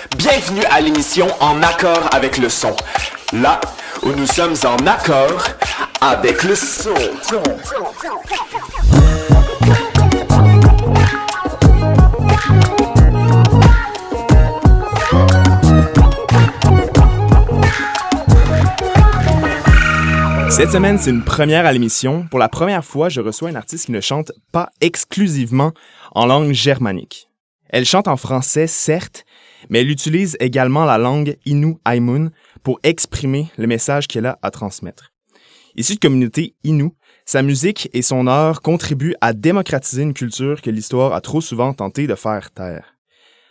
Bienvenue à l'émission En accord avec le son. Là où nous sommes en accord avec le son. Cette semaine, c'est une première à l'émission. Pour la première fois, je reçois un artiste qui ne chante pas exclusivement en langue germanique. Elle chante en français, certes, mais elle utilise également la langue Innu-Aimun pour exprimer le message qu'elle a à transmettre. Issue de communauté Innu, sa musique et son art contribuent à démocratiser une culture que l'histoire a trop souvent tenté de faire taire.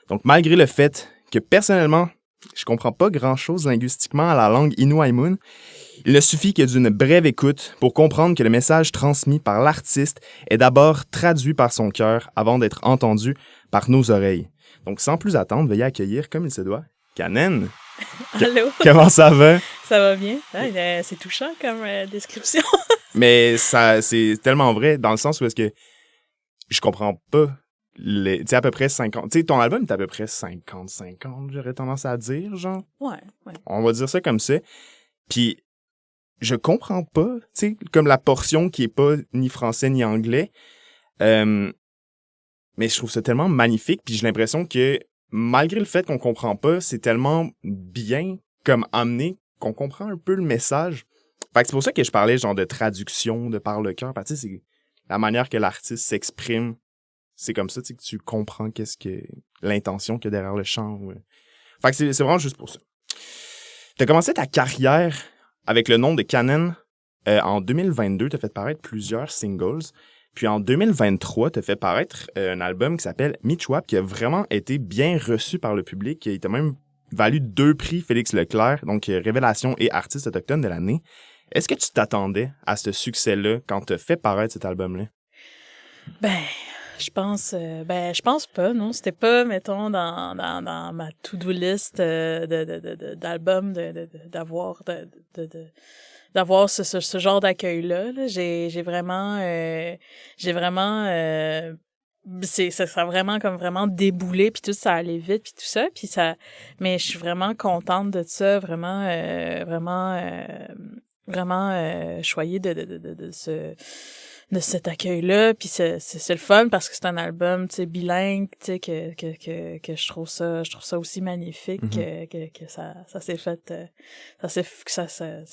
Donc, malgré le fait que, personnellement, je comprends pas grand-chose linguistiquement à la langue Innu-Aimun, il ne suffit que d'une brève écoute pour comprendre que le message transmis par l'artiste est d'abord traduit par son cœur avant d'être entendu par nos oreilles. Donc, sans plus attendre, veuillez accueillir, comme il se doit, Kanen. Allô? Comment ça va? Ça va bien? Ah, c'est touchant comme description. Mais ça, c'est tellement vrai dans le sens où est-ce que je comprends pas tu sais, à peu près 50... Tu sais, ton album est à peu près 50-50, j'aurais tendance à dire, genre. Ouais. On va dire ça comme ça. Puis, je comprends pas, tu sais, comme la portion qui est pas ni français ni anglais. Mais je trouve ça tellement magnifique, puis j'ai l'impression que malgré le fait qu'on comprend pas, c'est tellement bien comme amené qu'on comprend un peu le message. Fait que c'est pour ça que je parlais genre de traduction, de par le cœur, parce que c'est la manière que l'artiste s'exprime. C'est comme ça, tu sais, que tu comprends qu'est-ce que l'intention qu'il y a derrière le chant. Ouais. Fait que c'est vraiment juste pour ça. T'as commencé ta carrière avec le nom de Kanen en 2022. T'as fait paraître plusieurs singles. Puis en 2023, t'as fait paraître un album qui s'appelle Michwap, qui a vraiment été bien reçu par le public. Il t'a même valu 2 prix Félix Leclerc, donc Révélation et Artiste autochtone de l'année. Est-ce que tu t'attendais à ce succès-là quand t'as fait paraître cet album-là? Je pense pas, non. C'était pas, mettons, dans ma to-do list d'albums d'avoir ce genre d'accueil-là. Là. J'ai vraiment ça a vraiment comme vraiment déboulé, puis tout ça allait vite, puis tout ça, puis ça, mais je suis vraiment contente de ça, vraiment choyée de cet accueil-là, puis c'est le fun parce que c'est un album, tu sais, bilingue, tu sais, que je trouve ça aussi magnifique, que ça s'est fait, ça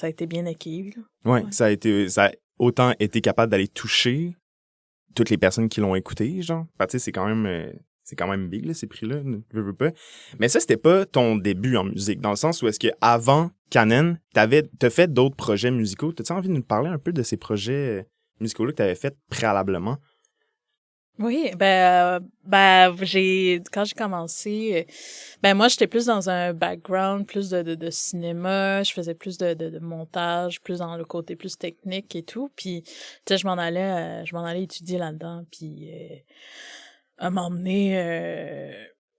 a été bien accueilli, là. Ouais. Ça a autant été capable d'aller toucher toutes les personnes qui l'ont écouté, genre. Enfin, tu sais, c'est quand même big, là, ces prix-là, veux pas. Mais ça, c'était pas ton début en musique, dans le sens où est-ce que avant Kanen, t'as fait d'autres projets musicaux. T'as-tu envie de nous parler un peu de ces projets musicaux-là que t'avais fait préalablement? Oui, quand j'ai commencé, moi, j'étais plus dans un background, plus de cinéma, je faisais plus de montage, plus dans le côté plus technique et tout, puis, tu sais, je m'en allais étudier là-dedans, puis, à un moment donné,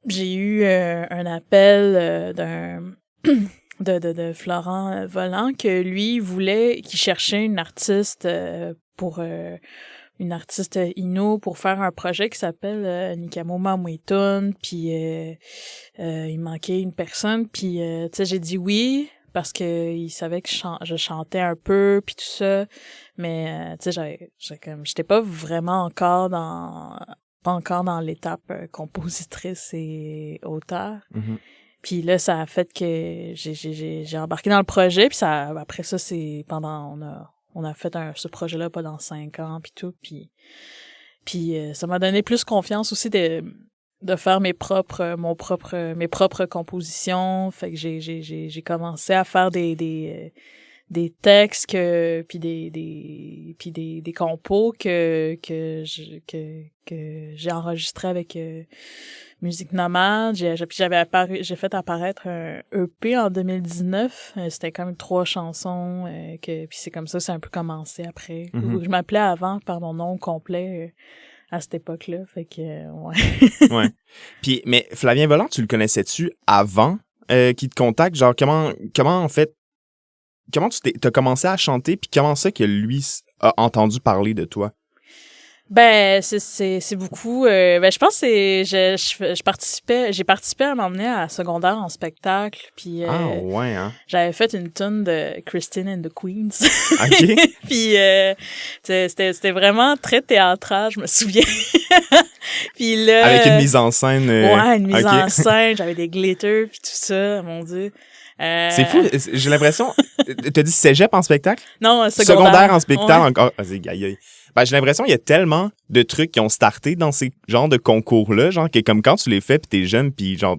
j'ai eu un appel de Florent Volant que lui qu'il cherchait une artiste pour une artiste Innu pour faire un projet qui s'appelle Nikamo Mamwetun, puis il manquait une personne, puis tu sais, j'ai dit oui parce que il savait que je chantais un peu puis tout ça, mais tu sais, j'étais pas vraiment encore dans l'étape compositrice et auteur. Mm-hmm. Puis là, ça a fait que j'ai embarqué dans le projet, puis ça, après ça, c'est on a fait ce projet-là pendant 5 ans, puis tout, puis ça m'a donné plus confiance aussi de faire mes propres compositions. Fait que j'ai commencé à faire des textes puis des compos que j'ai enregistrés avec Musique Nomade. J'ai fait apparaître un EP en 2019. C'était quand même 3 chansons puis c'est comme ça, c'est un peu commencé après. Mm-hmm. Je m'appelais avant par mon nom complet à cette époque-là. Fait que ouais. Ouais. Puis mais Flavien Volant, tu le connaissais-tu avant qu'il te contacte? Genre comment en fait t'as commencé à chanter, puis comment ça que lui a entendu parler de toi? Ben, c'est beaucoup. Ben, je pense que j'ai participé à m'emmener à secondaire en spectacle, puis Ouais, hein? j'avais fait une tune de Christine and the Queens. OK. Puis c'était vraiment très théâtral, je me souviens. Puis là, Avec une mise en scène. ouais, une mise OK. en scène, j'avais des glitters puis tout ça, mon Dieu. C'est fou, j'ai l'impression... T'as dit cégep en spectacle? Non, Secondaire en spectacle Ouais. encore. Vas-y, aïe, aïe. Ben, j'ai l'impression qu'il y a tellement de trucs qui ont starté dans ces genres de concours-là, genre, que comme quand tu les fais pis t'es jeune pis genre,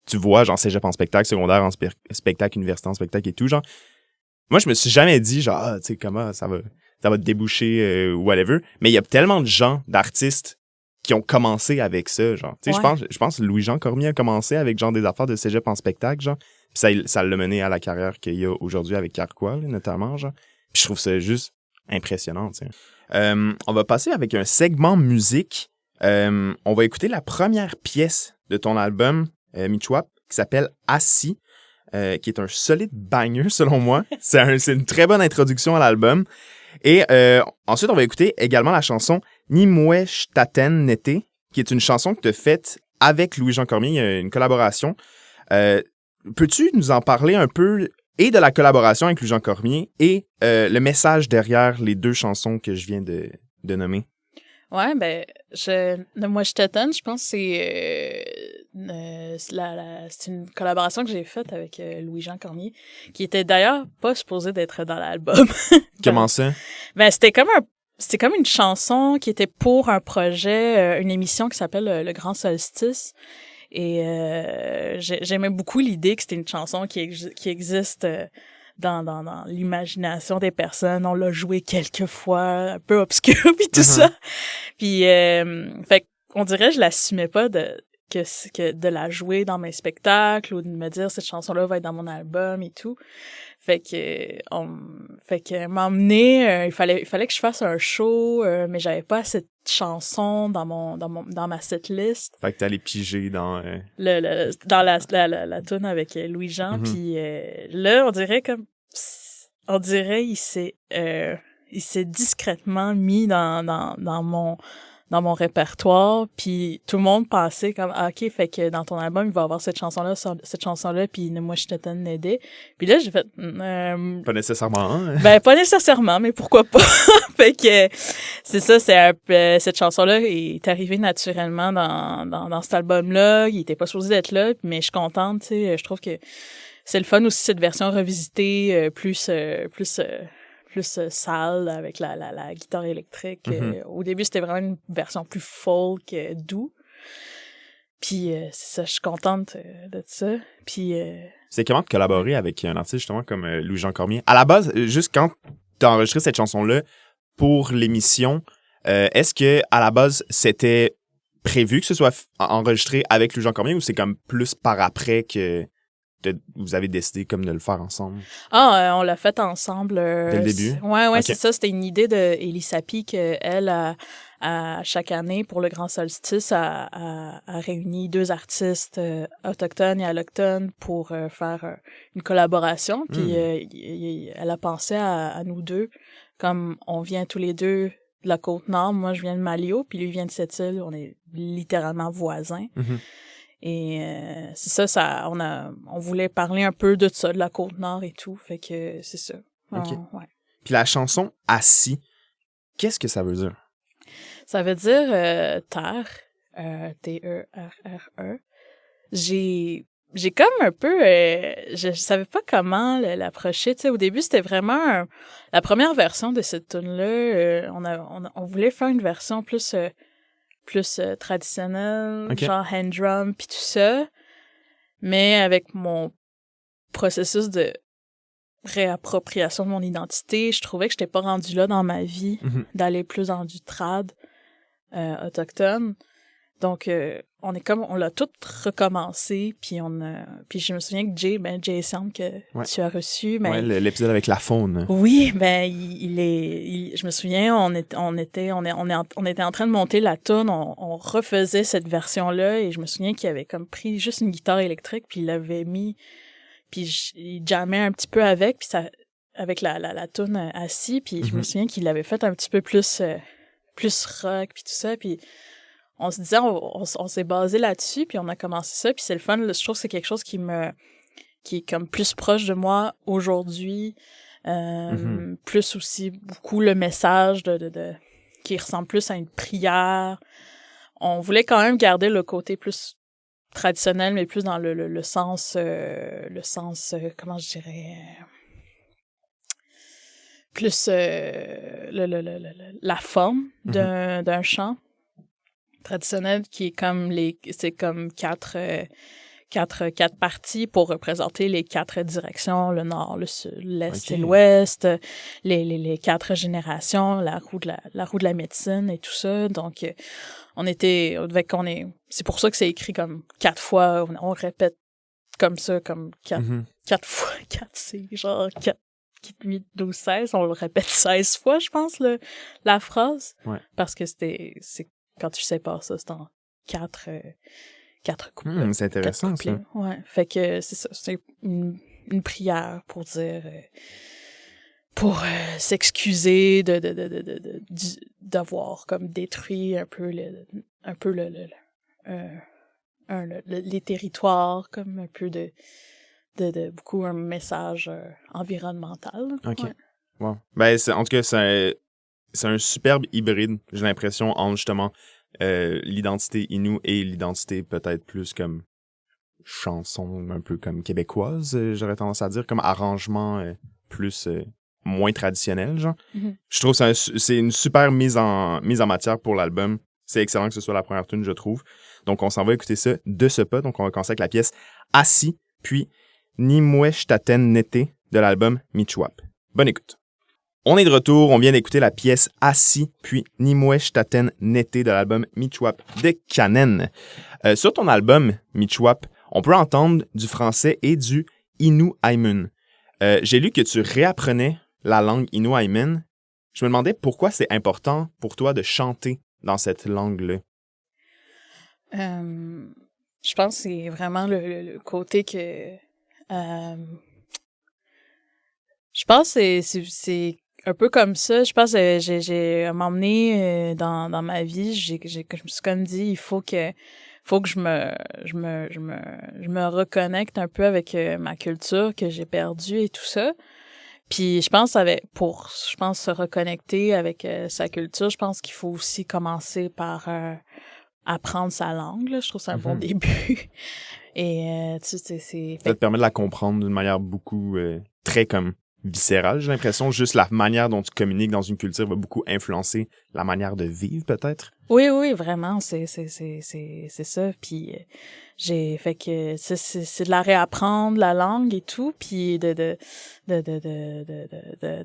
tu vois, genre, cégep en spectacle, secondaire en spectacle, université en spectacle et tout, genre. Moi, je me suis jamais dit, genre, ah, tu sais, comment ça va te déboucher, whatever. Mais il y a tellement de gens, d'artistes, qui ont commencé avec ça, genre. Tu sais, Ouais. je pense que Louis-Jean Cormier a commencé avec, genre, des affaires de cégep en spectacle, genre. Puis ça l'a mené à la carrière qu'il y a aujourd'hui avec Carquois, là, notamment, genre. Puis je trouve ça juste impressionnant, tu sais. On va passer avec un segment musique. On va écouter la première pièce de ton album, Michwap, qui s'appelle Assis, qui est un solide banger, selon moi. C'est une très bonne introduction à l'album. Et ensuite, on va écouter également la chanson Nimweshtaten Nete, qui est une chanson que tu as faite avec Louis-Jean Cormier. Il y a une collaboration. Peux-tu nous en parler un peu et de la collaboration avec Louis-Jean Cormier et le message derrière les deux chansons que je viens de nommer? Ouais, ben, moi, je t'attends, je pense que c'est une collaboration que j'ai faite avec Louis-Jean Cormier, qui était d'ailleurs pas supposé d'être dans l'album. Comment ça? Ben, c'était comme une chanson qui était pour un projet, une émission qui s'appelle Le Grand Solstice. Et j'aimais beaucoup l'idée que c'était une chanson qui existe dans l'imagination des personnes. On l'a joué quelques fois, un peu obscur puis tout ça. Puis fait on dirait que je l'assumais pas de la jouer dans mes spectacles ou de me dire cette chanson-là va être dans mon album et tout. Fait que m'emmener, il fallait que je fasse un show, mais j'avais pas cette chanson dans ma setlist. Fait que t'es allé piger dans... Dans la tune avec Louis-Jean, puis là on dirait il s'est discrètement mis dans mon répertoire, puis tout le monde pensait comme OK, fait que dans ton album il va y avoir cette chanson là puis moi je t'attends d'aider. Puis là j'ai fait Pas nécessairement, hein? ben pas nécessairement, mais pourquoi pas. Fait que c'est ça, cette chanson là est arrivée naturellement dans cet album là, il était pas supposé d'être là, mais je suis contente, tu sais, je trouve que c'est le fun aussi cette version revisitée plus sale avec la guitare électrique. Au début, c'était vraiment une version plus folk, doux. Puis c'est ça, je suis contente de ça. Puis C'est comment de collaborer avec un artiste justement comme Louis-Jean Cormier? À la base, juste quand t'as enregistré cette chanson-là pour l'émission, est-ce que à la base, c'était prévu que ce soit enregistré avec Louis-Jean Cormier ou c'est comme plus par après que vous avez décidé comme de le faire ensemble? on l'a fait ensemble. Dès le début? Ouais, Okay. c'est ça. C'était une idée de Élie Sapi qu'elle a chaque année pour le Grand Solstice a réuni 2 artistes autochtones et allochtones pour faire une collaboration. Puis elle a pensé à nous deux, comme on vient tous les deux de la Côte-Nord. Moi, je viens de Malio, puis lui vient de Sept-Îles. On est littéralement voisins. Et c'est ça, on voulait parler un peu de ça, de la Côte-Nord et tout, fait que c'est ça. Okay. Ouais. Puis la chanson « Assis », qu'est-ce que ça veut dire? Ça veut dire terre, T-E-R-R-E. J'ai comme un peu... je savais pas comment l'approcher, tu sais, au début, c'était vraiment la première version de cette tune-là, on voulait faire une version plus traditionnel, okay. genre hand drum puis tout ça, mais avec mon processus de réappropriation de mon identité, je trouvais que j'étais pas rendue là dans ma vie d'aller plus dans du trad autochtone. Donc on l'a tout recommencé, puis je me souviens que Jay Sam que tu as reçu, ben l'épisode avec la faune. Oui, ben je me souviens, on était en train de monter la toune, on refaisait cette version là et je me souviens qu'il avait comme pris juste une guitare électrique puis il l'avait mis, puis il jammait un petit peu avec, puis ça avec la toune assis, puis je me souviens qu'il l'avait fait un petit peu plus plus rock, puis tout ça, puis on se disait, on s'est basé là-dessus, puis on a commencé ça, puis c'est le fun, là, je trouve que c'est quelque chose qui est comme plus proche de moi aujourd'hui, plus aussi beaucoup le message qui ressemble plus à une prière. On voulait quand même garder le côté plus traditionnel, mais plus dans le sens, comment je dirais, plus la forme d'un chant traditionnel qui est comme c'est comme quatre parties pour représenter les 4 directions, le nord, le sud, l'est et l'ouest, les 4 générations, la roue de la médecine et tout ça. Donc c'est pour ça que c'est écrit comme 4 fois, on répète comme ça, comme 4 fois 4, c'est genre 4, 8, 12, 16, on le répète 16 fois, je pense, la phrase. Ouais. Parce que c'est quand tu sais pas ça, c'est en 4 couplets. C'est intéressant, ça. Ouais. Fait que c'est ça, c'est une prière pour dire, pour s'excuser d'avoir comme détruit un peu les territoires, comme un peu de beaucoup un message environnemental. OK. Ouais. Wow. Ben, en tout cas, c'est un superbe hybride, j'ai l'impression, entre justement l'identité Innu et l'identité peut-être plus comme chanson, un peu comme québécoise, j'aurais tendance à dire, comme arrangement plus moins traditionnel, genre. Je trouve que c'est une super mise en matière pour l'album. C'est excellent que ce soit la première tune, je trouve. Donc, on s'en va écouter ça de ce pas. Donc, on va commencer avec la pièce Assis, puis Nimweshtaten Nete de l'album Michwap. Bonne écoute. On est de retour, on vient d'écouter la pièce Assis, puis Nimweshtaten Nete de l'album Michwap de Kanen. Sur ton album Michwap, on peut entendre du français et du Innu Aimun. J'ai lu que tu réapprenais la langue Innu Aimun. Je me demandais pourquoi c'est important pour toi de chanter dans cette langue-là. Je pense que c'est vraiment le côté que... je pense que c'est un peu comme ça. Je pense que j'ai à m'emmener dans ma vie, je me suis comme dit, il faut que je me reconnecte un peu avec ma culture que j'ai perdue et tout ça. Puis je pense se reconnecter avec sa culture, je pense qu'il faut aussi commencer par apprendre sa langue, là. Je trouve que c'est un bon début. Et tu sais, ça te permet de la comprendre d'une manière beaucoup très comme viscérale, j'ai l'impression. Juste la manière dont tu communiques dans une culture va beaucoup influencer la manière de vivre, peut-être. Oui, vraiment, c'est ça. Puis j'ai fait que c'est de la réapprendre la langue et tout, puis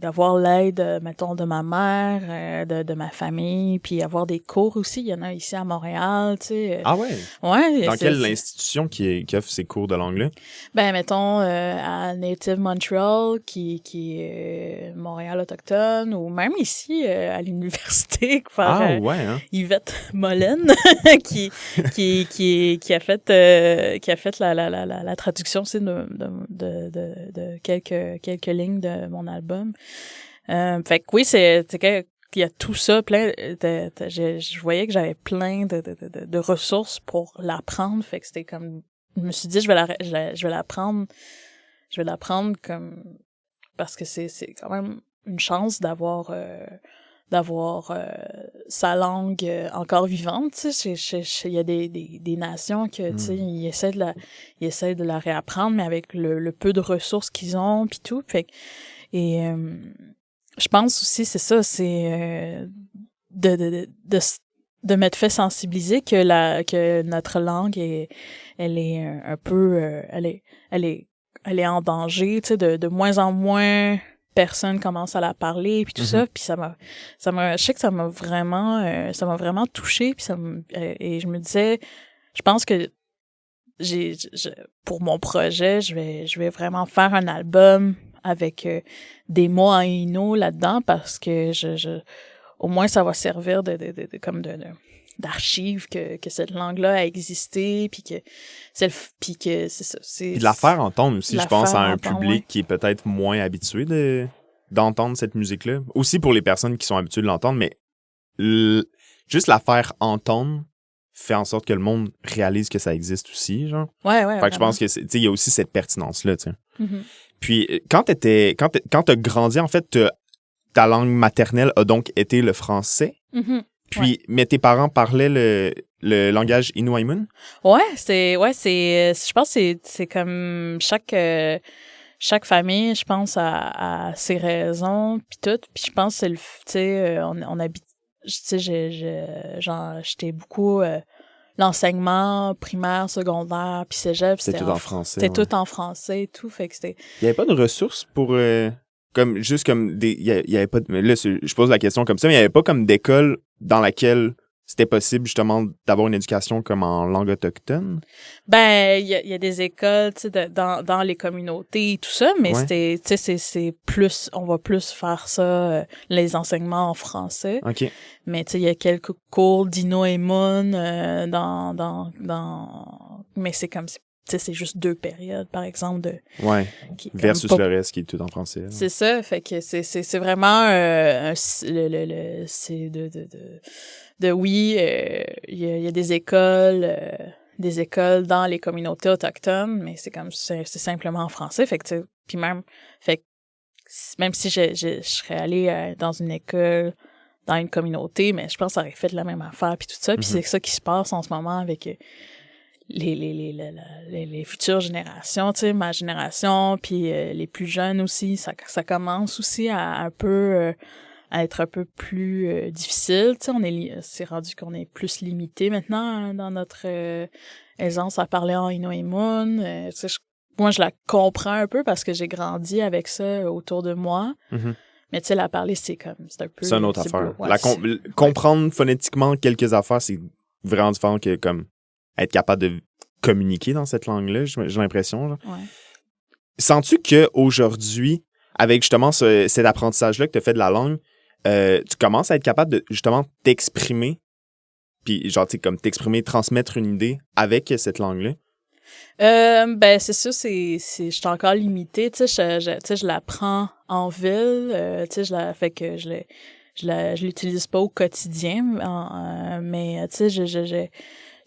d'avoir l'aide, mettons, de ma mère, de ma famille, puis avoir des cours aussi. Il y en a ici à Montréal, tu sais. Ah ouais? Ouais. Dans quelle institution qui offre ces cours de langue-là? Ben, mettons, à Native Montreal, qui est Montréal autochtone, ou même ici, à l'université, ouais, hein? Yvette Mollen, qui a fait la traduction aussi de quelques lignes de mon album. Fait que oui, c'est qu'il y a tout ça, je voyais que j'avais plein de ressources pour l'apprendre. Fait que c'était comme, je me suis dit, je vais l'apprendre comme, parce que c'est quand même une chance d'avoir sa langue encore vivante, tu sais. Il y a des nations que, tu sais, ils essaient de la réapprendre, mais avec le peu de ressources qu'ils ont, puis tout. Fait je pense aussi, c'est ça, c'est de m'être fait sensibiliser que notre langue elle est un peu, elle est en danger, tu sais, de moins en moins personne commence à la parler puis tout ça, puis je sais que ça m'a vraiment touchée, puis et je me disais, je pense que pour mon projet, je vais vraiment faire un album avec des mots en Innu là-dedans, parce que au moins ça va servir d'archives que cette langue-là a existé, puis que c'est ça. Puis de la faire entendre aussi, je pense, à un public qui est peut-être moins habitué d'entendre cette musique-là. Aussi pour les personnes qui sont habituées de l'entendre, mais juste la faire entendre fait en sorte que le monde réalise que ça existe aussi, genre. Ouais, Fait que je pense que il y a aussi cette pertinence-là, tu sais. Mm-hmm. Puis, quand t'as grandi, en fait, ta langue maternelle a donc été le français. Mm-hmm. Puis, mais tes parents parlaient le langage Inuaimun? Je pense que c'est comme chaque famille, je pense, a ses raisons, puis tout. Puis je pense que c'est tu sais, on habite, tu sais, j'étais beaucoup l'enseignement primaire, secondaire, puis cégep. C'était tout en français. C'était tout en français et tout, fait que c'était... Il y avait pas de ressources pour... comme des... Il y avait pas de... Là, je pose la question comme ça, mais il y avait pas comme d'école dans laquelle c'était possible, justement, d'avoir une éducation comme en langue autochtone? Ben, il y a des écoles, tu sais, dans les communautés et tout ça, mais c'était, tu sais, c'est plus, on va plus faire ça, les enseignements en français. OK. Mais, tu sais, il y a quelques cours d'Inuaimun, mais c'est comme, tu sais, c'est juste 2 périodes, par exemple, Ouais. Versus le reste qui est tout en français. Là. C'est ça, fait que c'est vraiment, c'est oui, il y a des écoles dans les communautés autochtones, mais c'est simplement en français, fait que tu sais, puis même si je serais allée dans une école dans une communauté, mais je pense que ça aurait fait la même affaire puis tout ça, puis c'est ça qui se passe en ce moment avec les futures générations, tu sais, ma génération, puis les plus jeunes aussi, ça commence aussi à être un peu plus difficile, tu sais, c'est rendu qu'on est plus limité maintenant dans notre aisance à parler en Inuaimun, tu sais, moi je la comprends un peu parce que j'ai grandi avec ça autour de moi. Mm-hmm. Mais tu sais, la parler, c'est un peu... C'est une autre affaire. Comprendre phonétiquement quelques affaires, c'est vraiment différent que comme être capable de communiquer dans cette langue-là, j'ai l'impression. Là. Ouais. Sens-tu qu'aujourd'hui, avec justement cet apprentissage-là que tu as fait de la langue, tu commences à être capable de justement t'exprimer, puis genre, tu sais, comme t'exprimer, transmettre une idée avec cette langue-là? Ben c'est sûr, je suis encore limitée, tu sais, je l'apprends en ville, tu sais, fait que je l'utilise pas au quotidien, mais tu sais,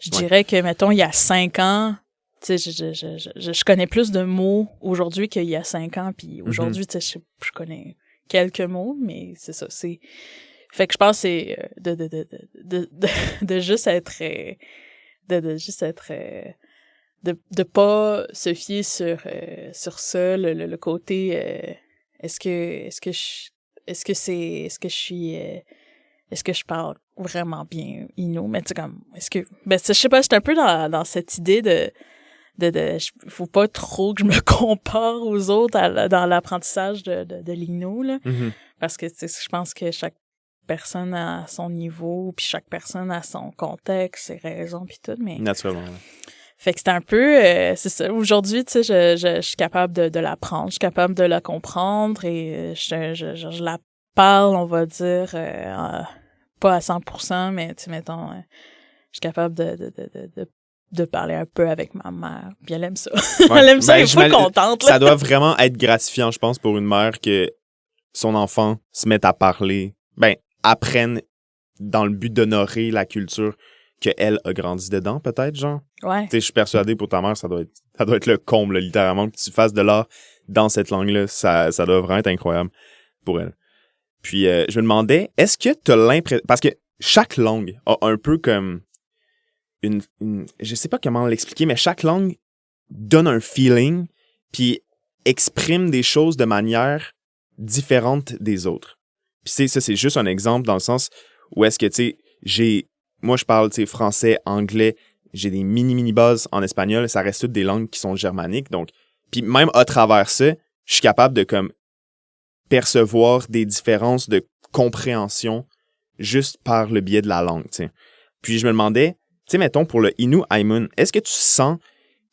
je dirais que mettons il y a 5 ans, tu sais, je connais plus de mots aujourd'hui qu'il y a 5 ans, puis aujourd'hui, tu sais, je connais quelques mots, mais c'est ça, fait que je pense que c'est de juste être de pas se fier sur ça, le côté est-ce que je parle vraiment bien Innu, mais tu sais comme je sais pas, j'étais un peu dans cette idée de faut pas trop que je me compare aux autres dans l'apprentissage de l'Innu là, parce que tu sais, je pense que chaque personne a son niveau, puis chaque personne a son contexte, ses raisons, puis tout, mais naturellement. Ouais. Fait que c'est un peu, c'est ça. Aujourd'hui, tu sais, je suis capable de l'apprendre, je suis capable de la comprendre et je la parle, on va dire, pas à 100%, mais tu sais, mettons, je suis capable de parler un peu avec ma mère. Puis elle aime ça. Ouais. Elle aime ça, elle est pas contente. Là. Ça doit vraiment être gratifiant, je pense, pour une mère que son enfant se mette à parler, apprenne dans le but d'honorer la culture qu'elle a grandi dedans, peut-être, genre. Ouais. Tu sais, je suis persuadé pour ta mère, ça doit être le comble, là, littéralement, que tu fasses de l'art dans cette langue-là. Ça doit vraiment être incroyable pour elle. Puis, je me demandais, est-ce que t'as l'impression... Parce que chaque langue a un peu comme une... Je sais pas comment l'expliquer, mais chaque langue donne un feeling, puis exprime des choses de manière différente des autres. Puis, ça, c'est juste un exemple dans le sens où est-ce que, tu sais, moi, je parle, tu sais, français, anglais, j'ai des mini bases en espagnol, ça reste toutes des langues qui sont germaniques, donc, puis même à travers ça, je suis capable de, comme, percevoir des différences de compréhension juste par le biais de la langue, tu sais. Puis je me demandais, tu sais, mettons, pour le Inuaimun, est-ce que tu sens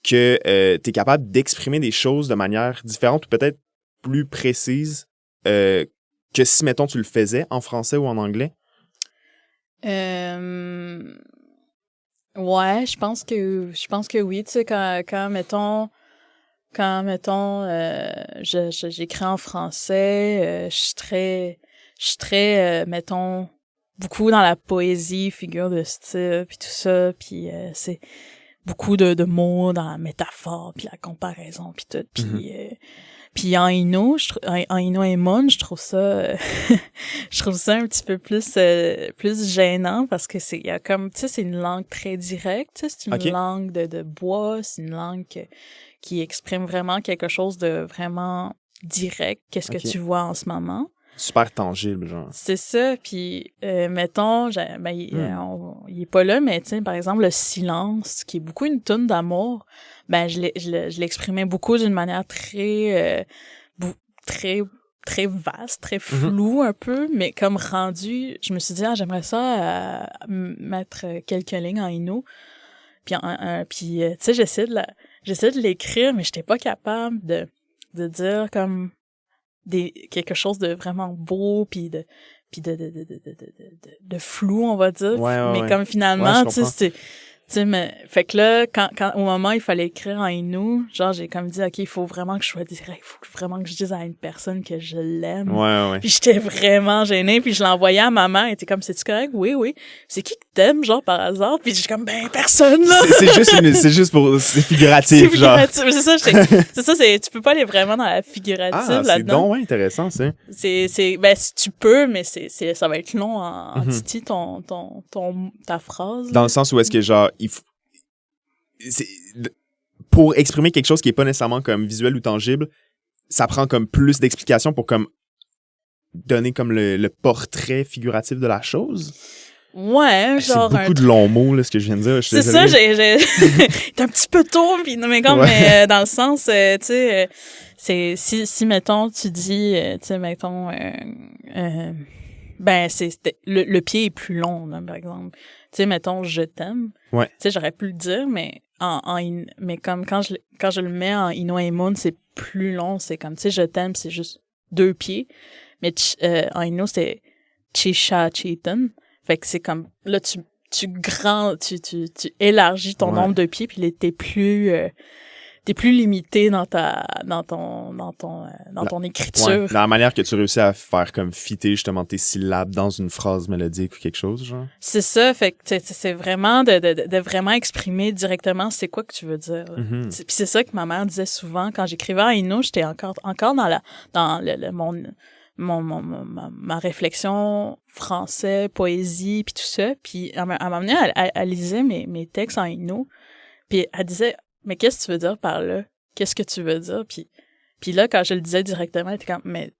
que t'es capable d'exprimer des choses de manière différente ou peut-être plus précise que si, mettons, tu le faisais en français ou en anglais? Ouais, je pense que oui, tu sais, quand mettons, j'écris en français, je suis très, mettons, beaucoup dans la poésie, figure de style, puis tout ça, puis c'est beaucoup de mots dans la métaphore, puis la comparaison, puis tout, puis en Innu, en Innu Aimun, je trouve ça je trouve ça un petit peu plus gênant parce que il y a comme, tu sais, c'est une langue très directe, tu sais, c'est une langue de bois, c'est une langue qui exprime vraiment quelque chose de vraiment direct, qu'est-ce que tu vois en ce moment. Super tangible, genre. C'est ça, puis mettons, il est pas là, mais tu sais, par exemple, le silence, qui est beaucoup une toune d'amour, ben je l'exprimais beaucoup d'une manière très très vaste, très floue un peu, mais comme rendu, je me suis dit, j'aimerais ça mettre quelques lignes en Innu, puis tu sais, j'essaie de l'écrire, mais j'étais pas capable de dire comme quelque chose de vraiment beau, puis de flou, on va dire. Mais comme finalement, tu sais, mais fait que là, quand au moment il fallait écrire en Innu, genre j'ai comme dit, ok, il faut vraiment que je sois direct, il faut vraiment que je dise à une personne que je l'aime. Puis j'étais vraiment gênée, puis je l'envoyais à maman, elle était comme, c'est-tu correct? Oui. C'est qui que t'aimes, genre par hasard? Puis j'ai comme, ben personne là. C'est figuratif, genre. C'est ça, tu peux pas aller vraiment dans la figurative là-dedans. C'est donc intéressant, ça. Ben si tu peux, mais ça va être long en titi ta phrase. Dans le sens où est-ce que genre pour exprimer quelque chose qui est pas nécessairement comme visuel ou tangible, ça prend comme plus d'explications pour comme donner comme le portrait figuratif de la chose. Ouais, genre c'est beaucoup de longs mots là, ce que je viens de dire. C'est ça, t'es un petit peu tôt, puis non mais comme mais dans le sens, tu sais, c'est si mettons tu dis, tu sais mettons, ben le pied est plus long là, par exemple. Tu sais mettons je t'aime. Tu sais j'aurais pu le dire, mais mais comme quand je le mets en Innu Aimun, c'est plus long, c'est comme tu sais je t'aime, c'est juste 2 pieds, mais en Innu c'est Chisha Chitan. Fait que c'est comme là tu élargis ton nombre de pieds, puis t'es plus limité dans ton écriture. Dans la manière que tu réussis à faire comme fitter justement tes syllabes dans une phrase mélodique ou quelque chose, genre. C'est ça, fait que c'est vraiment de vraiment exprimer directement c'est quoi que tu veux dire. Puis c'est ça que ma mère disait souvent quand j'écrivais en Innu, j'étais encore dans ma réflexion français, poésie, puis tout ça. Puis à un moment donné, elle lisait mes textes en Innu, puis elle disait « Mais qu'est-ce que tu veux dire par là? Qu'est-ce que tu veux dire? » Puis là, quand je le disais directement, elle était comme « Mais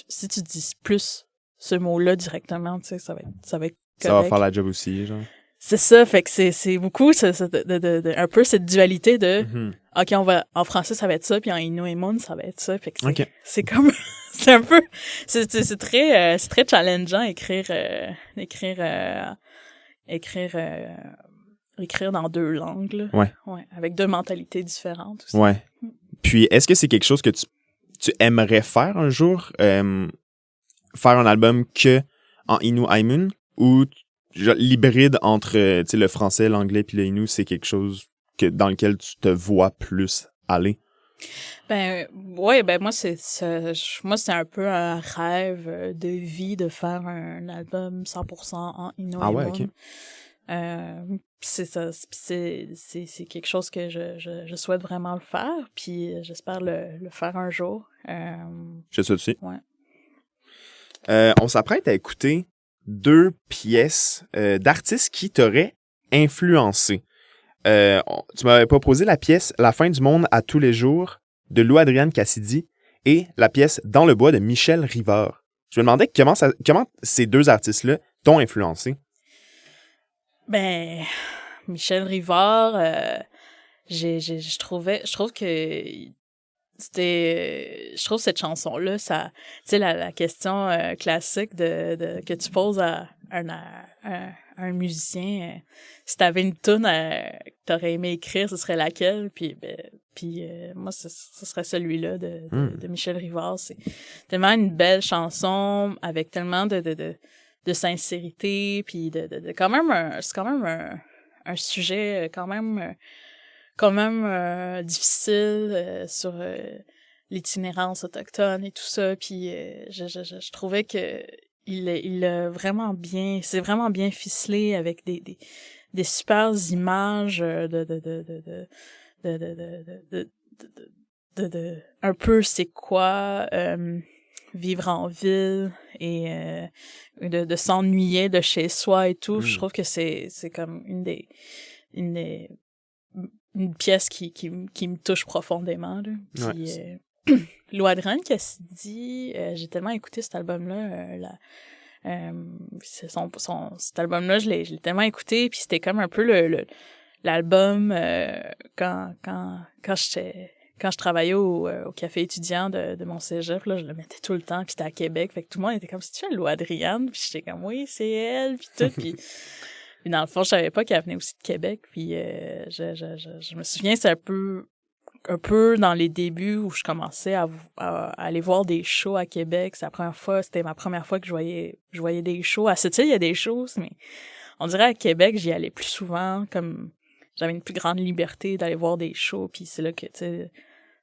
si tu dis plus ce mot-là directement, tu sais, ça va être correct. » Ça va faire la job aussi, genre. C'est ça, fait que c'est beaucoup un peu cette dualité de OK, en français ça va être ça, puis en Innu Aimun ça va être ça, fait que c'est comme c'est un peu c'est très challengeant écrire dans 2 langues là. Ouais, avec 2 mentalités différentes aussi. Ouais. Puis est-ce que c'est quelque chose que tu aimerais faire un jour, faire un album que en Innu Aimun, ou l'hybride entre tu sais le français, l'anglais puis le Innu, c'est quelque chose dans lequel tu te vois plus aller? Ben moi c'est un peu un rêve de vie de faire un album 100% en Innu Aimun. Ah ouais, OK. C'est ça, c'est quelque chose que je souhaite vraiment le faire, puis j'espère le faire un jour. Je sais aussi. Ouais. On s'apprête à écouter 2 pièces d'artistes qui t'auraient influencé. Tu m'avais proposé la pièce La fin du monde à tous les jours de Lou Adrienne Cassidy et la pièce Dans le bois de Michel Rivard. Je me demandais comment ces 2 artistes-là t'ont influencé. Ben, Michel Rivard, je trouve que je trouve cette chanson-là, ça, tu sais, la question classique de que tu poses à un musicien, si t'avais une toune que t'aurais aimé écrire, ce serait laquelle? Puis moi, ce serait celui-là de Michel Rivard. C'est tellement une belle chanson avec tellement de sincérité, puis c'est quand même un sujet quand même difficile sur l'itinérance autochtone et tout ça, puis je trouvais que il a vraiment bien, c'est vraiment bien ficelé avec des super images un peu c'est quoi vivre en ville et de s'ennuyer de chez soi et tout. Je trouve que c'est comme une pièce qui me touche profondément là. Puis Lou Adrian Cassidy, j'ai tellement écouté cet album-là, cet album-là, je l'ai tellement écouté, puis c'était comme un peu l'album quand je travaillais au café étudiant de mon cégep, là, je le mettais tout le temps, puis c'était à Québec, fait que tout le monde était comme, si tu fais Lou Adrian, puis j'étais comme, oui, c'est elle, puis tout, puis dans le fond, je savais pas qu'elle venait aussi de Québec, puis je me souviens, c'est un peu dans les débuts où je commençais à aller voir des shows à Québec. C'était ma première fois que je voyais des shows. À Sept-Îles, il y a des shows, mais on dirait à Québec, j'y allais plus souvent, comme j'avais une plus grande liberté d'aller voir des shows, puis c'est là que, tu sais,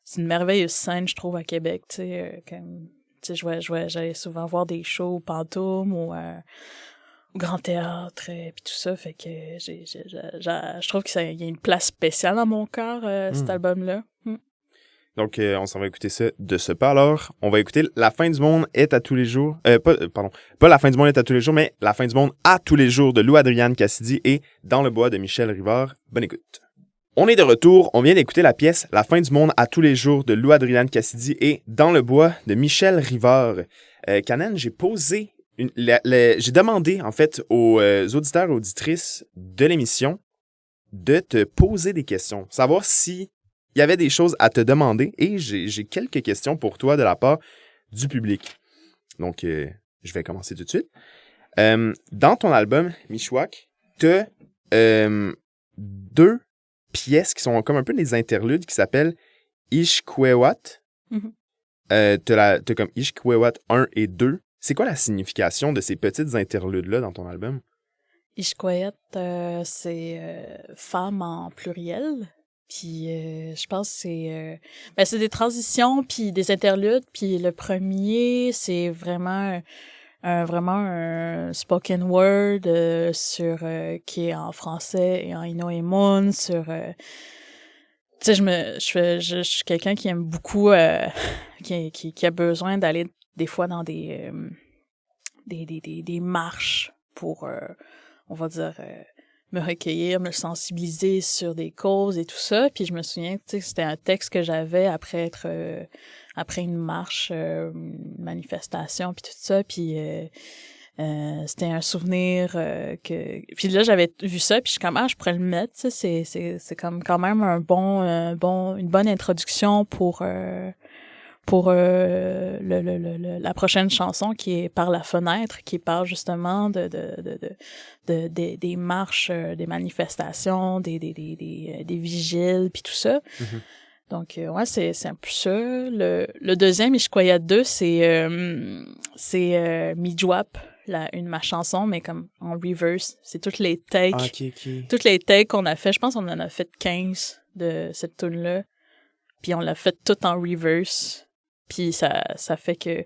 c'est une merveilleuse scène, je trouve, à Québec, tu sais, comme, tu sais, j'allais souvent voir des shows au Pantoum ou au Grand Théâtre, puis tout ça, fait que je trouve qu'il y a une place spéciale dans mon cœur, cet album-là. Donc, on s'en va écouter ça de ce pas. Alors, on va écouter La fin du monde est à tous les jours. Pas La fin du monde est à tous les jours, mais La fin du monde à tous les jours de Lou Adrian Cassidy et Dans le bois de Michel Rivard. Bonne écoute. On est de retour. On vient d'écouter la pièce La fin du monde à tous les jours de Lou Adrian Cassidy et Dans le bois de Michel Rivard. Canen, j'ai demandé, en fait, aux auditeurs et auditrices de l'émission de te poser des questions. Savoir si il y avait des choses à te demander et j'ai quelques questions pour toi de la part du public. Donc, je vais commencer tout de suite. Dans ton album, Mishwak, t'as 2 pièces qui sont comme un peu des interludes qui s'appellent Ishkwewat. T'as comme Ishkwewat 1 et 2. C'est quoi la signification de ces petites interludes-là dans ton album? Ishkwewat, c'est femme en pluriel. Puis je pense que c'est des transitions puis des interludes, puis le premier c'est vraiment un spoken word qui est en français et en Inoemun sur tu sais je suis quelqu'un qui aime beaucoup qui a besoin d'aller des fois dans des marches pour on va dire me recueillir, me sensibiliser sur des causes et tout ça. Puis je me souviens, tu sais, c'était un texte que j'avais après une marche, une manifestation, puis tout ça. Puis c'était un souvenir Puis là, j'avais vu ça, puis je suis comme, je pourrais le mettre, tu sais, c'est comme quand même une bonne introduction pour la prochaine chanson qui est Par la fenêtre, qui parle justement des marches, des manifestations, des vigiles, puis tout ça. Donc, ouais, c'est un peu ça. Le deuxième, Ishkwaya 2, c'est Mijwap, ma chanson, mais comme en reverse. C'est toutes les takes. Toutes les takes qu'on a fait. Je pense qu'on en a fait 15 de cette tune-là. Puis on l'a fait tout en reverse. Puis ça fait que...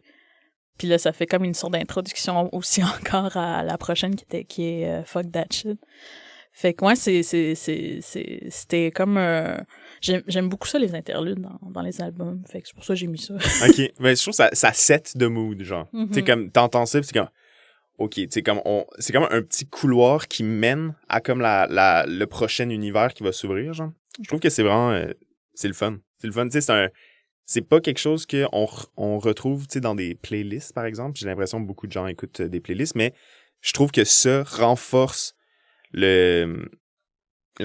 Puis là, ça fait comme une sorte d'introduction aussi encore à la prochaine qui est Fuck That Shit. Fait que moi, c'était comme... J'aime beaucoup ça, les interludes dans les albums. Fait que c'est pour ça que j'ai mis ça. OK. Mais je trouve que ça set de mood, genre. Tu sais, comme, t'entends ça, pis c'est comme... OK, tu sais, c'est comme un petit couloir qui mène à comme le prochain univers qui va s'ouvrir, genre. Je trouve que c'est vraiment... c'est le fun. C'est le fun, tu sais, c'est pas quelque chose qu'on retrouve, tu sais, dans des playlists, par exemple. J'ai l'impression que beaucoup de gens écoutent des playlists, mais je trouve que ça renforce la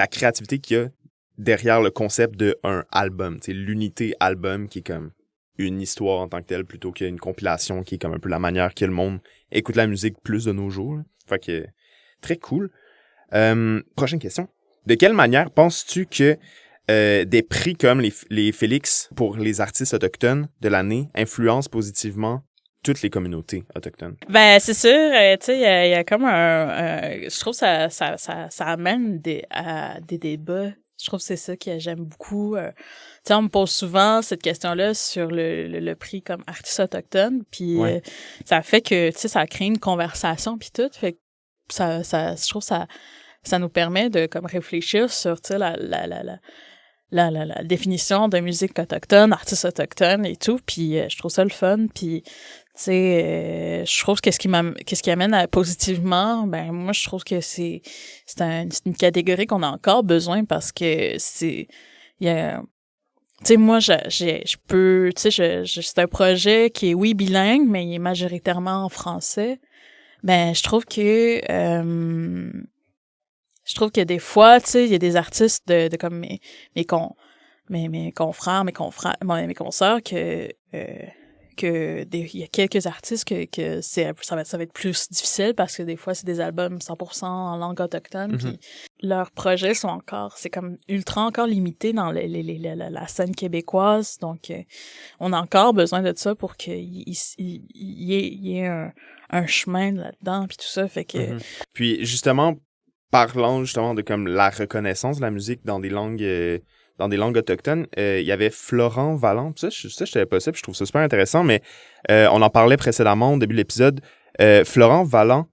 créativité qu'il y a derrière le concept d'un album. Tu sais, l'unité album qui est comme une histoire en tant que telle plutôt qu'une compilation qui est comme un peu la manière que le monde écoute la musique plus de nos jours. Là. Fait que, très cool. Prochaine question. De quelle manière penses-tu que des prix comme les Félix pour les artistes autochtones de l'année influencent positivement toutes les communautés autochtones? Ben, c'est sûr, tu sais, il y a comme je trouve ça amène à des débats Je trouve que c'est ça que j'aime beaucoup. Tu sais, on me pose souvent cette question-là sur le prix comme artiste autochtone, puis ça fait que, tu sais, ça crée une conversation puis tout, fait que je trouve que ça nous permet de comme réfléchir sur, tu sais, la définition de musique autochtone, artiste autochtone et tout, puis je trouve ça le fun, puis tu sais, je trouve que qu'est-ce qui amène positivement, ben moi je trouve que c'est une catégorie qu'on a encore besoin parce que il y a, tu sais, moi je peux, tu sais, c'est un projet qui est oui bilingue mais il est majoritairement en français. Ben je trouve que des fois, tu sais, il y a des artistes de comme mes confrères, mes consoeurs il y a quelques artistes que ça va être plus difficile parce que des fois c'est des albums 100% en langue autochtone puis leurs projets sont encore, c'est comme ultra encore limité dans la scène québécoise, donc on a encore besoin de ça pour qu'il y ait un chemin là-dedans puis tout ça, fait que Puis justement, parlant justement de comme la reconnaissance de la musique dans des langues autochtones, il y avait Florent Vallant. Ça, je savais pas ça, puis je trouve ça super intéressant, mais on en parlait précédemment au début de l'épisode. Florent Vallant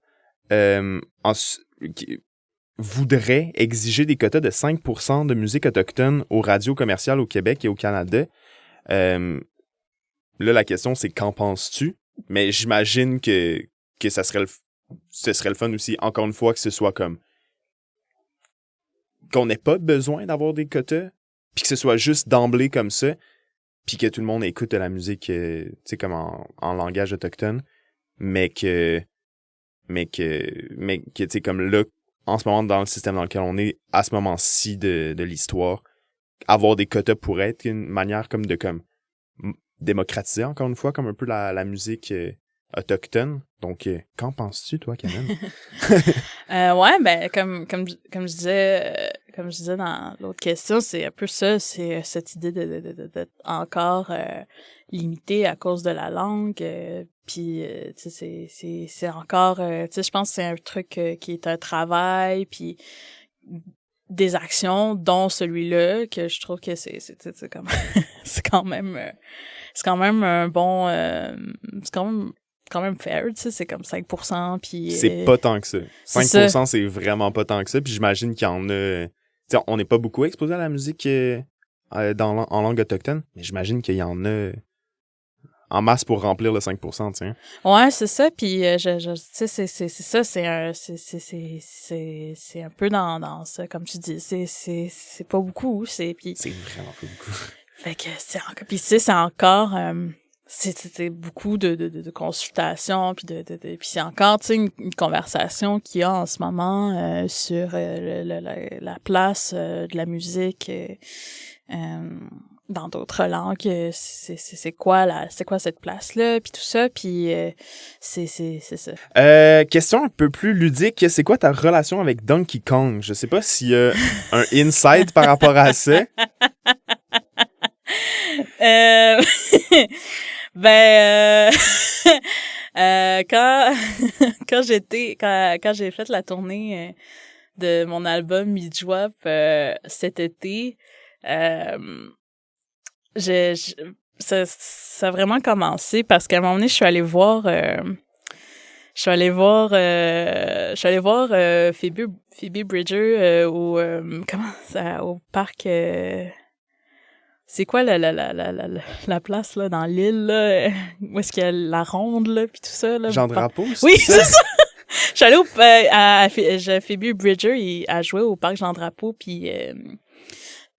voudrait exiger des quotas de 5% de musique autochtone aux radios commerciales au Québec et au Canada. Là, la question, c'est qu'en penses-tu? Mais j'imagine que ce serait le fun aussi, encore une fois, que ce soit comme qu'on n'ait pas besoin d'avoir des quotas, puis que ce soit juste d'emblée comme ça, puis que tout le monde écoute de la musique, tu sais, comme en langage autochtone, mais que tu sais, comme là, en ce moment, dans le système dans lequel on est, à ce moment-ci de l'histoire, avoir des quotas pourrait être une manière comme de démocratiser, encore une fois, comme un peu la musique autochtone. Donc, qu'en penses-tu, toi, Camen? Ouais, ben comme je disais dans l'autre question, c'est un peu ça, c'est cette idée d'être encore limité à cause de la langue, puis tu sais c'est encore, tu sais, je pense que c'est un truc qui est un travail, puis des actions dont celui-là que je trouve que c'est comme c'est quand même un bon c'est quand même fair, tu sais, c'est comme 5%, puis c'est pas tant que ça. 5%, c'est vraiment pas tant que ça, puis j'imagine qu'il y en a... T'sais, on n'est pas beaucoup exposé à la musique en langue autochtone, mais j'imagine qu'il y en a en masse pour remplir le 5%, tiens. Ouais, c'est ça, puis tu sais, c'est ça, c'est un peu dans ça, comme tu dis, c'est pas beaucoup, C'est vraiment pas beaucoup. Fait que puis tu sais, c'est encore... c'est beaucoup de consultations, puis puis c'est encore, tu sais, une conversation qu'il y a en ce moment sur la place de la musique dans d'autres langues. C'est quoi cette place-là, puis tout ça, puis c'est ça. Question un peu plus ludique, c'est quoi ta relation avec Donkey Kong? Je sais pas s'il y a un insight par rapport à ça. Ben quand j'ai fait la tournée de mon album Midjwap cet été, ça a vraiment commencé parce qu'à un moment donné je suis allée voir Phoebe Bridger au parc. C'est quoi la place là dans l'île là où est-ce qu'il y a la ronde là puis tout ça là? Jean Drapeau? Oui, c'est ça. Je suis allée Phoebe Bridger a joué au parc Jean Drapeau, puis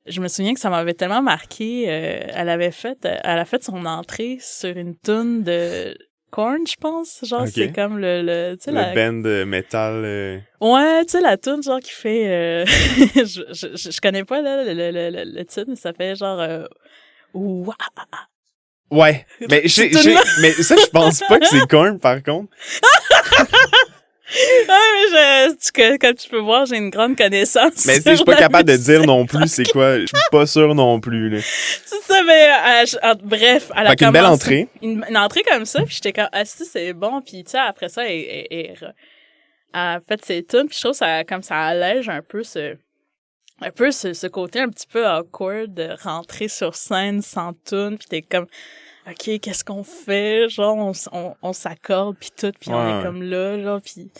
je me souviens que ça m'avait tellement marqué. Elle a fait son entrée sur une toune de Korn, je pense. Genre, okay. C'est comme tu sais, le band metal. Ouais, tu sais, la tune genre qui fait je connais pas là le titre, mais ça fait genre Ouais, mais mais ça je pense pas que c'est Korn par contre. Ouais, mais comme tu peux voir, j'ai une grande connaissance. Mais tu sais, je suis pas capable de dire non plus c'est quoi. Je suis pas sûr non plus, là. C'est ça, mais bref, elle a commencé. Une belle entrée. Une entrée comme ça, puis j'étais comme, c'est bon, puis tu sais, après ça, elle a fait ses tunes, puis je trouve ça, comme ça allège un peu un peu ce côté un petit peu awkward de rentrer sur scène sans tune, puis t'es comme OK, qu'est-ce qu'on fait? Genre, on s'accorde, puis tout, puis on est comme là, genre, puis...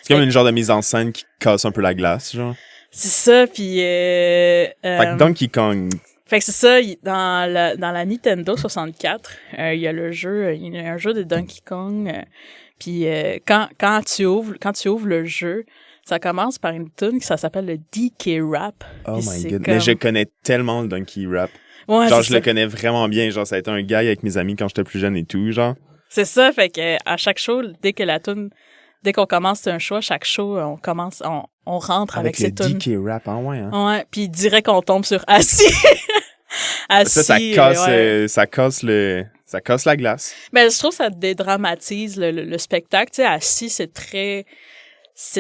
C'est comme une genre de mise en scène qui casse un peu la glace, genre. C'est ça, puis... Fait que Donkey Kong... Fait que c'est ça, dans la Nintendo 64, il y a un jeu de Donkey Kong, puis quand tu ouvres le jeu, ça commence par une tune qui ça s'appelle le DK Rap. Oh my god, mais je connais tellement le Donkey Rap. Ouais, genre, je le connais vraiment bien. Genre, ça a été un gars avec mes amis quand j'étais plus jeune et tout, genre. C'est ça, fait que à chaque show, dès qu'on commence un show, à chaque show, on rentre avec cette tune. Avec le DK Rap, ouais, hein. Ouais, puis direct qu'on tombe sur Assis. Assis. Ça casse la glace. Ben, je trouve que ça dédramatise le spectacle. Tu sais, Assis, c'est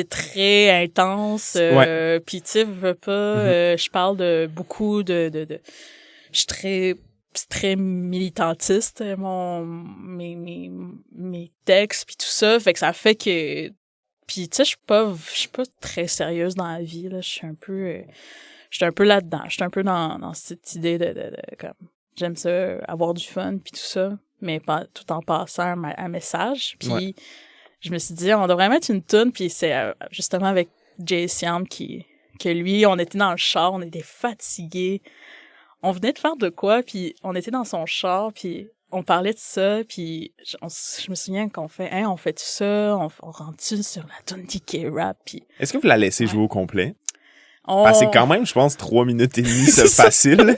très intense. Puis tu sais, veux pas, je parle de beaucoup de je suis très militantiste, mes textes puis tout ça, fait que ça fait que puis tu sais, je suis pas très sérieuse dans la vie là, je suis un peu là-dedans, je suis un peu dans cette idée de comme j'aime ça avoir du fun puis tout ça, mais pas tout en passant un message, puis je me suis dit on devrait mettre une tune, puis c'est justement avec Jay Siam que lui, on était dans le char, on était fatigués. On venait de faire de quoi, puis on était dans son char, puis on parlait de ça, puis je me souviens qu'on fait « on fait tout ça, on rentre-tu sur la tune DK Rap », puis... Est-ce que vous la laissez jouer au complet? C'est quand même, je pense, 3 minutes et demie, c'est facile.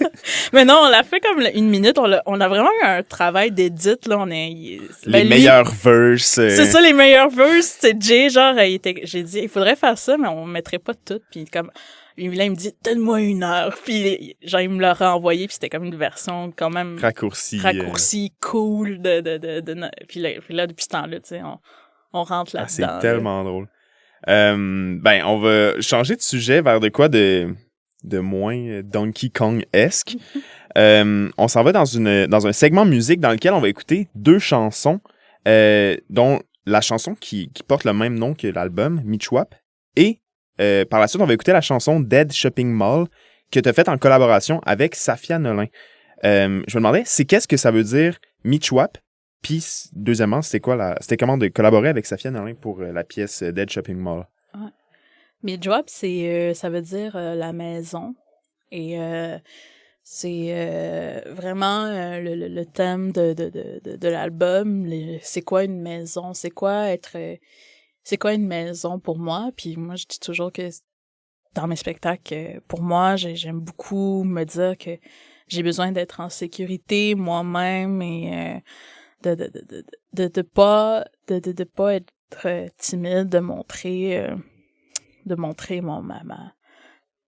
Mais non, on l'a fait comme 1 minute, on a vraiment eu un travail d'édit, là, les meilleurs verses. C'est ça, les meilleurs verses, c'est Jay, genre, j'ai dit « il faudrait faire ça, mais on mettrait pas tout », puis comme... Puis là, il me dit, donne-moi 1 heure. Puis, genre, il me l'a renvoyé, puis c'était comme une version quand même... Raccourci, cool Puis là, depuis ce temps-là, tu sais, on rentre là-dedans. C'est tellement drôle. On va changer de sujet vers de quoi de moins Donkey Kong-esque. On s'en va dans un segment musique dans lequel on va écouter 2 chansons, dont la chanson qui porte le même nom que l'album, Michwap, et par la suite, on va écouter la chanson Dead Shopping Mall que tu as faite en collaboration avec Safia Nolin. Je me demandais, qu'est-ce que ça veut dire Michwap? Puis, deuxièmement, c'était comment de collaborer avec Safia Nolin pour la pièce Dead Shopping Mall? Ouais. Michwap, ça veut dire la maison. Et c'est vraiment le thème de l'album. C'est quoi une maison? C'est quoi une maison pour moi? Puis moi, je dis toujours que dans mes spectacles, pour moi, j'aime beaucoup me dire que j'ai besoin d'être en sécurité moi-même et de pas être timide, de montrer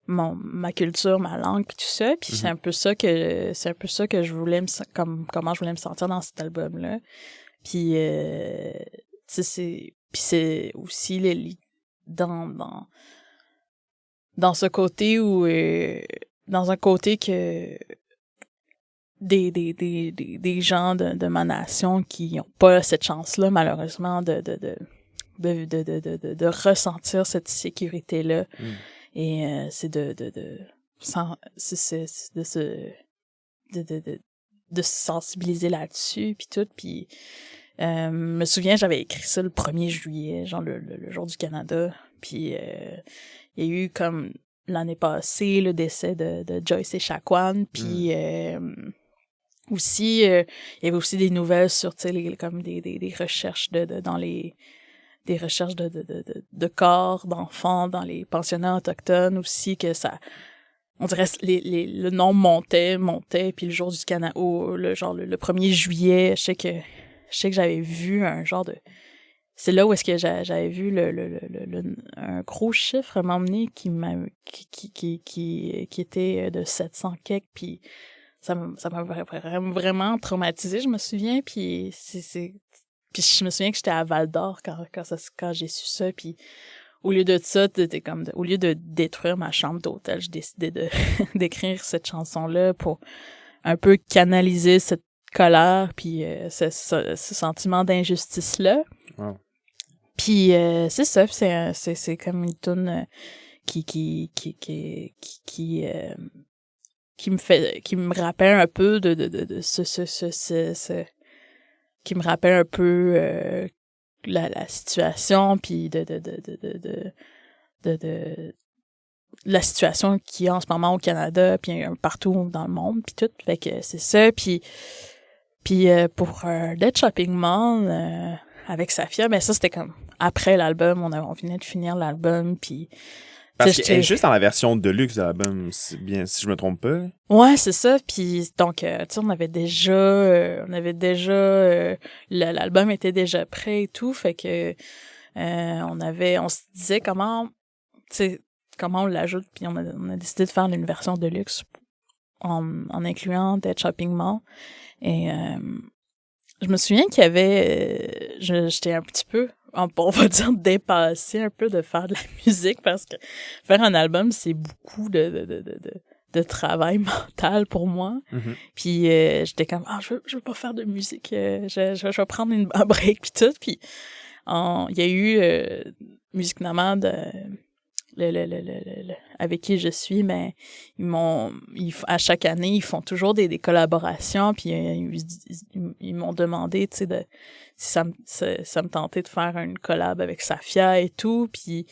ma culture, ma langue puis tout ça. Puis c'est un peu ça que je voulais comment je voulais me sentir dans cet album-là. Puis tu sais, c'est aussi dans ce côté où dans un côté que des gens de ma nation qui ont pas cette chance-là malheureusement de ressentir cette sécurité-là. Et c'est de se sensibiliser là-dessus puis tout, puis me souviens, j'avais écrit ça le 1er juillet, genre le jour du Canada, puis il y a eu comme l'année passée le décès de Joyce Echaquan, puis aussi il y avait aussi des nouvelles sur tu sais comme des recherches des recherches de corps d'enfants dans les pensionnats autochtones aussi, que ça on dirait le nom montait puis le jour du Canada le 1er juillet, je sais que j'avais vu un genre de c'est là où est-ce que j'avais vu un gros chiffre m'emmener qui était de 700 quelques, puis ça m'a vraiment traumatisée, je me souviens, puis puis je me souviens que j'étais à Val-d'Or quand j'ai su ça, puis au lieu de ça, au lieu de détruire ma chambre d'hôtel, j'ai décidé d'écrire cette chanson-là pour un peu canaliser cette colère puis ce sentiment d'injustice-là. Wow. Puis c'est ça, c'est comme une toune qui me rappelle un peu de qui me rappelle un peu la situation, puis de la situation qu'il y a en ce moment au Canada, puis partout dans le monde, puis tout. Fait que c'est ça. Puis pour Dead Shopping Mall, avec Safia, ben ça, c'était comme après l'album. On venait de finir l'album, puis... Parce qu'elle est juste dans la version deluxe de l'album, si je me trompe pas. Ouais, c'est ça. Puis donc, tu sais, on avait déjà l'album était déjà prêt et tout, fait que on se disait comment on l'ajoute, puis on a décidé de faire une version deluxe en incluant Dead Shopping Mall. Et je me souviens qu'il y avait j'étais un petit peu, on va dire, dépassée un peu de faire de la musique, parce que faire un album, c'est beaucoup de travail mental pour moi. Mm-hmm. Puis j'étais comme, je veux pas faire de musique, je vais prendre un break, puis tout. Puis il y a eu Musique Nomade, avec qui je suis, mais à chaque année, ils font toujours des collaborations, puis ils m'ont demandé, tu sais, si ça me tentait de faire une collab avec Safia et tout, puis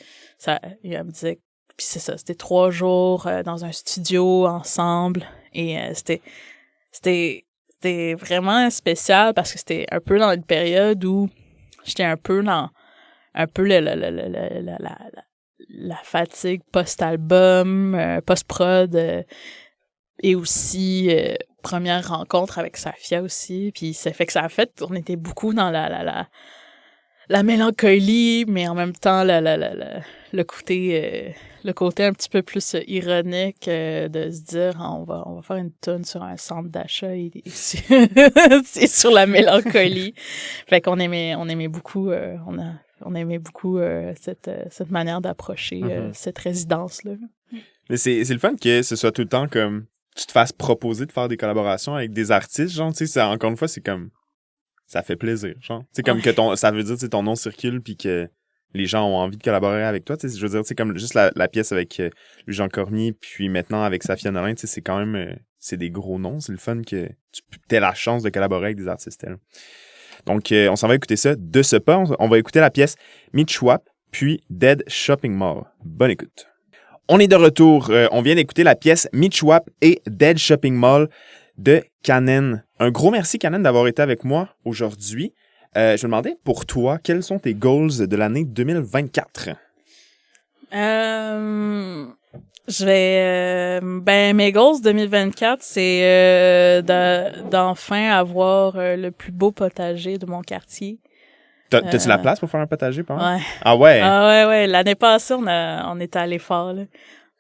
elle me disait, puis c'est ça, c'était 3 jours dans un studio ensemble, et c'était vraiment spécial, parce que c'était un peu dans une période où j'étais un peu la fatigue post-album, post-prod, et aussi première rencontre avec Safia aussi, puis ça fait que on était beaucoup dans la mélancolie, mais en même temps le côté un petit peu plus ironique, de se dire on va faire une tune sur un centre d'achat et c'est sur la mélancolie. Fait qu'on aimait beaucoup cette manière d'approcher cette résidence-là. Mais c'est le fun que ce soit tout le temps comme tu te fasses proposer de faire des collaborations avec des artistes, genre, tu sais, encore une fois, c'est comme ça fait plaisir, genre. Tu sais, comme que ça veut dire, tu sais, ton nom circule puis que les gens ont envie de collaborer avec toi, tu sais, je veux dire, tu sais, comme juste la pièce avec Jean Cormier, puis maintenant avec Safia Nolin, tu sais, c'est quand même c'est des gros noms, c'est le fun que tu aies la chance de collaborer avec des artistes tels. Donc, on s'en va écouter ça. De ce pas, on va écouter la pièce Michwap, puis Dead Shopping Mall. Bonne écoute. On est de retour. On vient d'écouter la pièce Michwap et Dead Shopping Mall de Kanen. Un gros merci, Kanen, d'avoir été avec moi aujourd'hui. Je me demandais, pour toi, quels sont tes goals de l'année 2024? Mes goals 2024, c'est d'enfin avoir le plus beau potager de mon quartier. T'as-tu la place pour faire un potager, par exemple? Ouais. Ah ouais? Ah ouais. L'année passée, on était allé fort, là.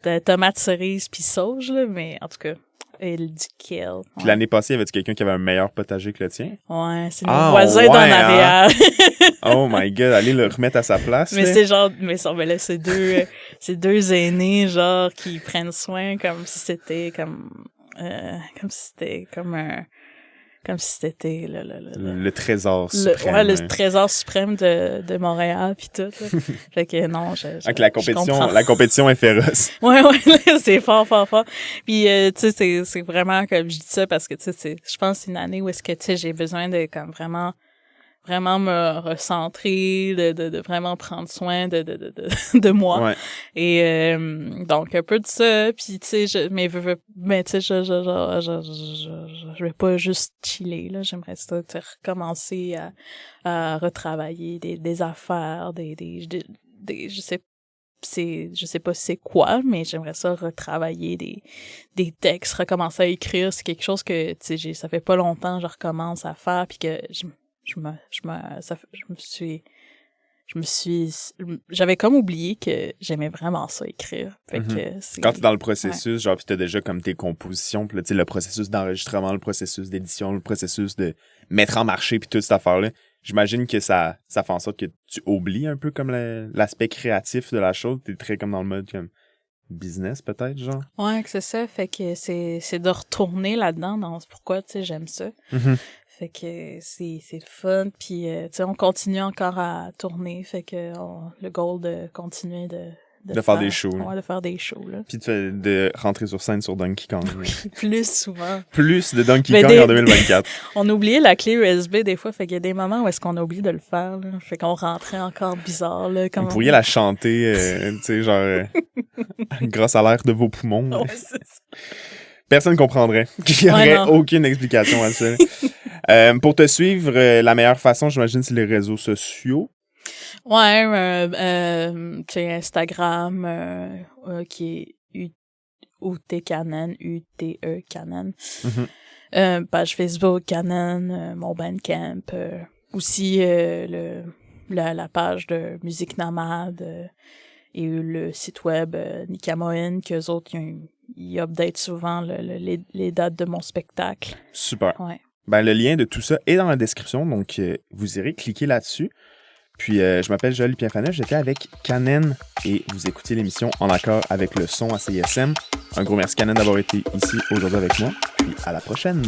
De tomates, cerises pis sauge, là, mais en tout cas, et du kale. Ouais. Puis l'année passée, y avait-tu quelqu'un qui avait un meilleur potager que le tien? Ouais, c'est mon voisin d'en arrière. Oh my god, allez le remettre à sa place. Mais c'est genre, là, c'est deux aînés, genre, qui prennent soin comme si c'était le trésor suprême. Le trésor suprême de Montréal pis tout, là. Fait que non, la compétition est féroce. Ouais, c'est fort. Puis tu sais, c'est vraiment, comme je dis ça parce que tu sais, je pense que c'est une année où est-ce que tu sais, j'ai besoin de comme vraiment me recentrer, de vraiment prendre soin de moi. Ouais. Et donc un peu de ça, puis tu sais, je vais pas juste chiller là, j'aimerais ça recommencer à retravailler des affaires, je sais pas c'est quoi, mais j'aimerais ça retravailler des textes, recommencer à écrire, c'est quelque chose que tu sais, ça fait pas longtemps que je recommence à faire, puis que j'avais comme oublié que j'aimais vraiment ça écrire. Fait que quand t'es dans le processus, genre, pis t'as déjà comme tes compositions, pis là, tu sais, le processus d'enregistrement, le processus d'édition, le processus de mettre en marché pis toute cette affaire-là, j'imagine que ça fait en sorte que tu oublies un peu comme l'aspect créatif de la chose, t'es très comme dans le mode comme business peut-être, genre. Ouais, que c'est ça, fait que c'est de retourner là-dedans, dans pourquoi, tu sais, j'aime ça. Fait que c'est le fun, puis tu sais, on continue encore à tourner, fait que le goal de continuer De faire des shows. Ouais, de faire des shows, là. Puis de rentrer sur scène sur Donkey Kong. Plus souvent. Plus de Donkey Kong en 2024. On a oublié la clé USB des fois, fait qu'il y a des moments où est-ce qu'on a oublié de le faire, là. Fait qu'on rentrait encore bizarre, là. Vous pourriez la chanter, tu sais, genre, grâce à l'air de vos poumons. Ouais, c'est ça. Personne comprendrait. Il n'y aurait aucune explication à ça. Pour te suivre, la meilleure façon, j'imagine, c'est les réseaux sociaux. Ouais, tu sais, Instagram, qui est UT Canon, UTE Canon. Page Facebook Canon, mon Bandcamp. Aussi, la page de Musique Nomade et le site web Nikamoin, qu'eux autres, ils updatent souvent les dates de mon spectacle. Super. Ouais. Ben, le lien de tout ça est dans la description, donc vous irez cliquer là-dessus. Puis, je m'appelle Joël Pierre-Faneuf, j'étais avec Canen et vous écoutez l'émission En accord avec le son à CISM. Un gros merci Canen d'avoir été ici aujourd'hui avec moi, puis à la prochaine.